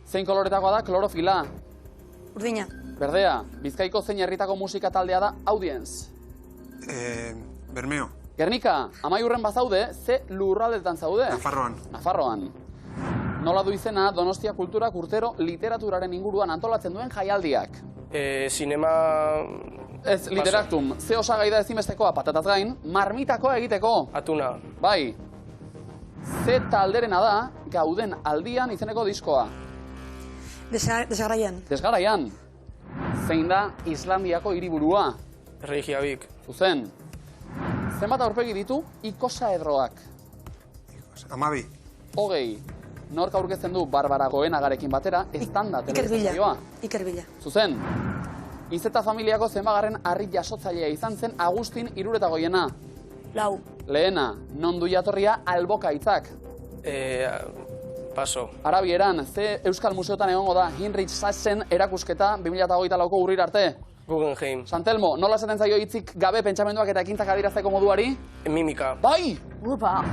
Zein koloretako da klorofila? Urdina. Berdea, Bizkaiko zein herritako musika taldea da Audience? Bermeo. Gernika, amaiurren bazaude, ze lurraldetan zaude? Nafarroan. Nola du izena Donostia Kulturak urtero literaturaren inguruan antolatzen duen jaialdiak? Sinema... Ez, literaktum. Ze osagai da ezinbestekoa patataz gain, marmitakoa egiteko? Atuna. Bai. Ze talderena da gauden aldian izeneko diskoa? Desgaraian. Desgaraian. Zein da Islandiako hiriburua? Reykjavik. Zuzen. Zenbat aurpegi ditu ikosaedroak? 12. 20. nork aurkezten du Barbara Goenagarekin batera, estanda telebista. Iker Bila. Zuzen, Izeta familiako zenbagarren harri jasotzailea izan zen Agustin Iruretagoiena. Lau. Lehena, non du jatorria Alboka hitzak. Paso. Arabieran, ze Euskal Museotan egongo da Heinrich Sassen erakusketa 2024ko urrir arte. Guggenheim. Santelmo, nola esaten zaio hitzik gabe pentsamenduak eta ekintzak adierazteko moduari? Mimika. Bai! Upa.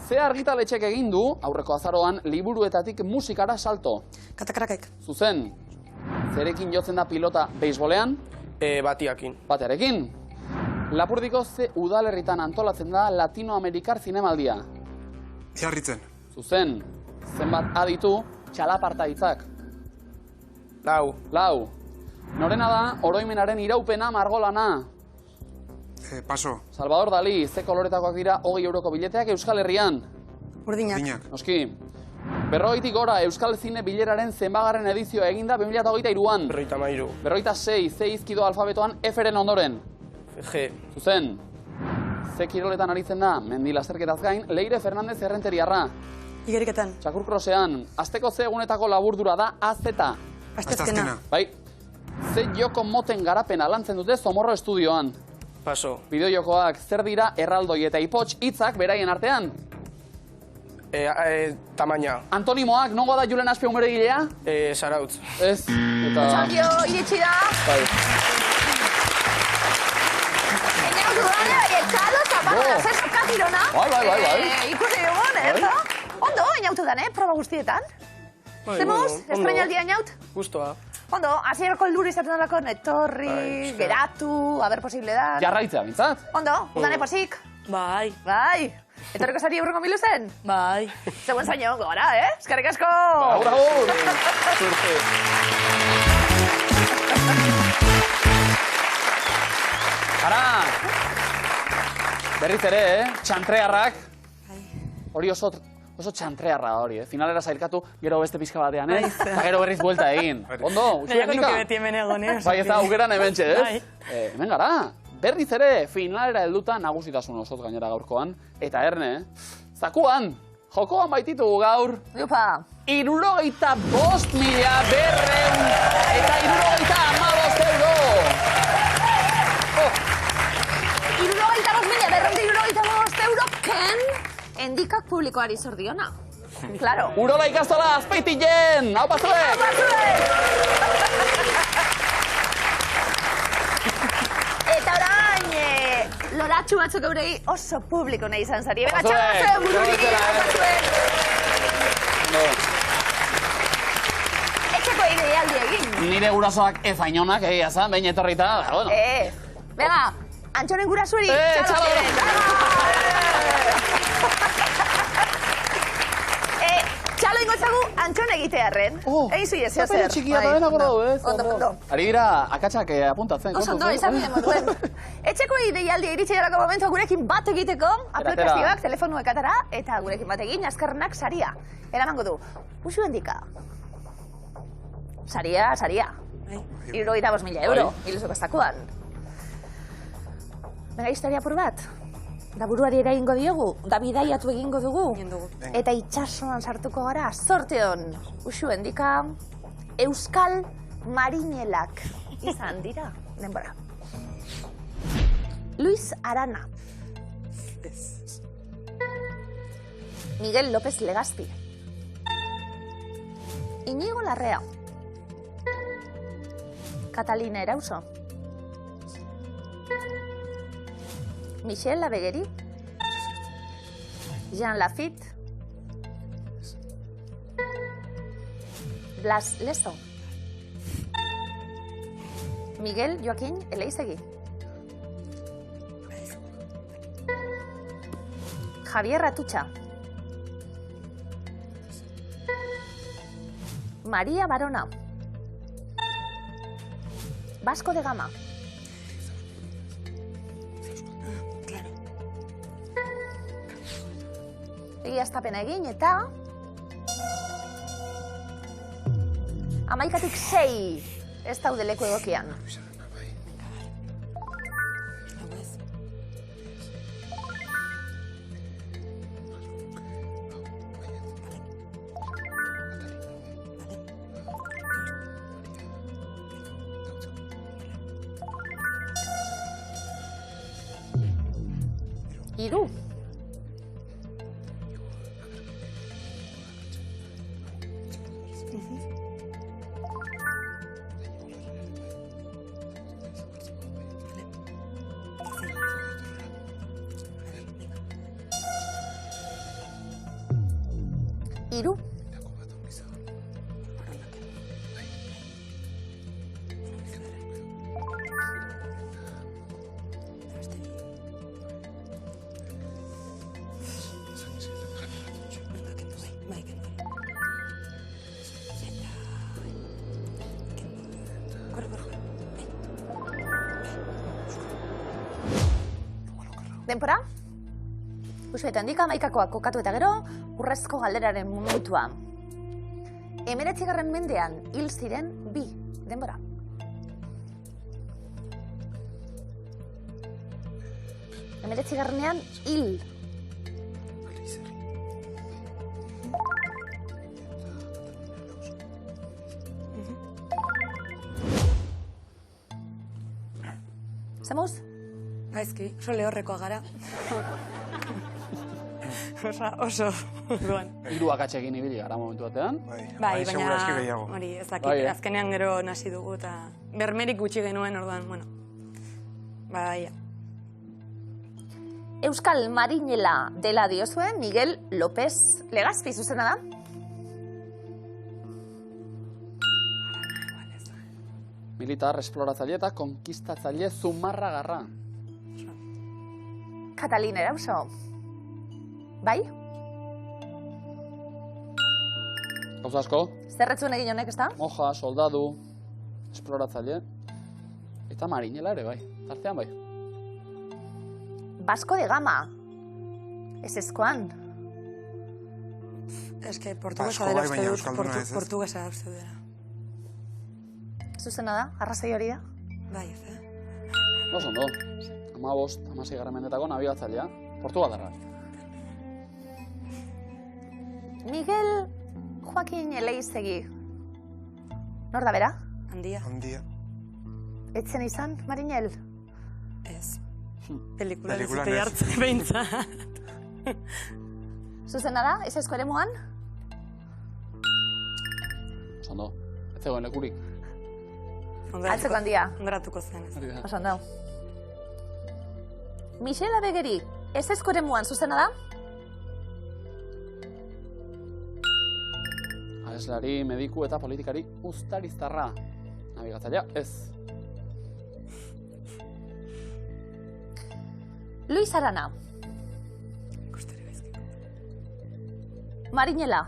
Ze argitaletxek egin du, aurreko azaroan, liburuetatik musikara salto. Katakrakek. Zuzen, zerekin jotzen da pilota beisbolean? Batiakin. Batearekin. Lapurdiko ze udalerritan antolatzen da Latinoamerikar zinemaldia? Txarritzen. Zuzen, zenbat aditu txalaparta hitzak? Lau. Norena da, oroimenaren iraupena margolana? Paso. Salvador Dalí, ze koloretakoak dira 20 euroko bileteak Euskal Herrian? Urdinak. Noski. 40 gora Euskal Zine bileraren zenbagarren edizioa eginda 2023an. 53. 46, ze izkido alfabetoan F-ren ondoren? G. Zuzen. Ze kiroletan aritzen da, mendi lasterketaz gain, Leire Fernandez errenteriarra. Igeriketan. Txakurkrosean, asteko ze egunetako laburdura da AZ. Astezkena. Bai. Ze joko moten garapena lantzen dute Zomorro estudioan? Paso. Bideojokoak zer dira erraldoi eta ipotx hitzak beraien artean? Tamaina. Antonimoak, nongo da Julen Aspe umeregilea? Zarautz. Ez. Eta... Txakio, iritsi da. Bai. Enean dudane, etxalo, zaparra, zeso katirona. Bai. Ikusi dugun, ez? Ondo, inautu dane, proba guztietan. Zemuz, estrenaldia inaut? Gustoa. Ondo, hasierako heldur izaten dalako, netorri, geratu, haber posible da. Jarraitzea, bintzat? Ondo, udane posik? Bai. Bai. Etorriko zari eurrengo miluzen? Bai. Zegoen zaino ongo gara, Eskerrik asko! Agur! Ara! Berriz ere, txantrearrak. Hori oso txantrearra da hori, Finalera zailkatu, gero beste pixka batean, Eta gero berriz buelta egin. Ondo, Nahiako nuke beti hemen egon, Bai, ez da, aukeran hementxe, Hemen gara, berriz ere, finalera helduta nagusitasun osot gainera gaurkoan. Eta erne, zakuan, jokoan baititugu gaur. Jupa. 65.200 eta 75 euro. 65.275 euro, ken? Endikak publikoari zordiona. Claro. Urola ikastola, azpeitien! Hau pazuek! Eta orain, loratxu batzuk eurei oso publiko nahi izan zari. Venga, Pazuek! txabazen, bururi, pazuek! Etxeko idealdi egin. Nire gurasoak ez ainonak, egia zan, behin etorrita, bueno. Venga, Antxonen gurasueri, txalo ingotzagu Antxon egitearren. Egin zui ez, Zapela txikia da dena gordo, Ondo. Ari dira, akatsak apuntatzen. Oso ondo, izan bide moduen. Etxeko ideialdi iritsi darako momentua gurekin bat egiteko, aplikazioak, telefonuek atara, eta gurekin bat egin, azkarrenak saria. Eramango du, usu hendika. Saria. 75.000 euro, ilusoko estakuan. Venga, historia apur bat. Da buruari eraingo diogu, da bidaiatu egingo dugu. Eta itxasoan sartuko gara, zorteon. Usu hendika, Euskal Marinelak izan dira, denbora. Luis Arana. Miguel López Legazpi. Iñigo Larrea. Catalina Erauso. Michel Lavegueri. Jean Lafitte. Blas Lezo. Miguel Joaquín Eleizegui. Javier Atutxa. María Barona. Vasco de Gama. Egiaztapena egin eta... 11-6 ez daude leku egokian. 3. Hiru. Denpora? Usuetan dika maikakoak kokatu eta gero, urrezko galderaren momentua. 19. mendean hil ziren 2. Denbora. Hemeretzigarrenean hil. Zemuz? Gaizki, oso lehorrekoa gara. Oso, duan. 3 akatsekin ibili gara momentu batean. Bai, seguraski baina gehiago. hori ez dakit, azkenean gero nasi dugu eta bermerik gutxi genuen orduan, bueno. Bai. Euskal Marinela dela diozuen Miguel López Legazpi, zuzena da? Militar, esploratzaile eta konkistatzaile Zumarragarra. Katalin Erauso. Bai? Gauza asko, Zerretzuen egin honek, ez da? moja, soldadu, esploratzaile, eta marinela ere bai, tartean bai. Vasco de Gama. Ez eskoan. Ez que portugesa Asko dela bai, uste baina dut, euskalduna ez, ez? portugesa uste dela. Zuzena da, arrazoi hori da. Bai, ez, Oso ondo, 15, 16 mendetako nabigatzailea, Portugalarra. Miguel Joaquin Eleizegi. Nor da bera? Handia. Etzen izan, Marinel? Ez. Pelikulan ez Pelikulan zute ez. jartzen behintzat. Zuzena da, ez esko eremuan? Oso ondo, ez zegoen lekurik. Altzeko handia. Ondaratuko zen ez. Hori da. Oso ondo. Michel Abegeri, ez esko eremuan, zuzena da? Abeslari, mediku eta politikari uztariztarra. Nabigatzailea, ez. Luis Arana. Marinela.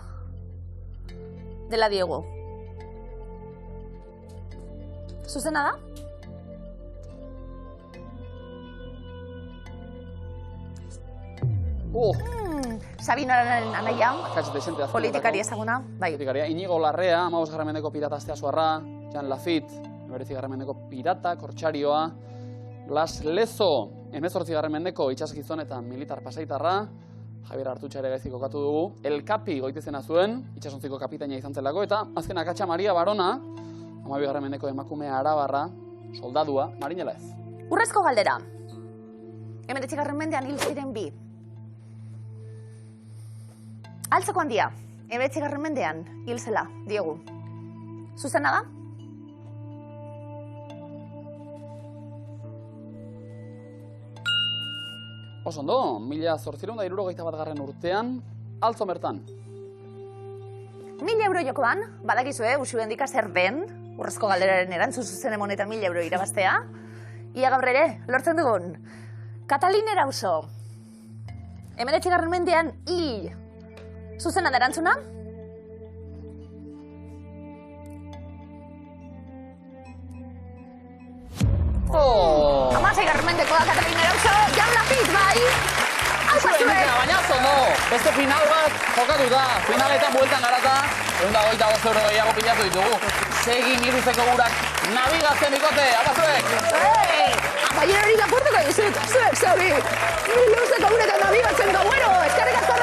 Dela Diego. Zuzena da? Sabino Aranaren anaia. Akats desente azkenetako. Politikari ezaguna. Bai. Politikaria, Inigo Larrea, 15. mendeko pirata Asteasuarra, Jan Lafitte, 19. mendeko pirata, kortxarioa, Blas Lezo, 18. mendeko itxasgizon eta militar pasaitarra, Javier Artutxa ere gaizki kokatu dugu, El Capi goitizena zuen, itxasontziko kapitaina izan zelako, eta azken Akatsa Maria Barona, 12. mendeko emakume arabarra, soldadua, marinela ez. Urrezko galdera. 19. mendean hil ziren 2. Altzeko handia. 19. mendean hil zela, Diego. Zuzena da? Oso ondo, 1861 urtean, altzo bertan. 1000 euro jokoan, badakizue, Uxubendika zer den, urrezko galderaren erantzun zuzen honetan 1000 euro irabaztea. Ia gaur ere, lortzen dugun. Katalin Erauso. 19. mendean hil. Zuzena da erantzuna? Amaseigarren mendekoa Katalin Erauso, Jan Lafitte, bai! Baina ondo, beste final bat jokatu da, finaletan bueltan garata, 125 euro gehiago pilatu ditugu. Segi miruzeko gurak nabigatzen bikote, abazuek! Baina hori lapurtuko dizut, zuek, zabi! Miruzeko guretan nabigatzen gauero, eskerrik asko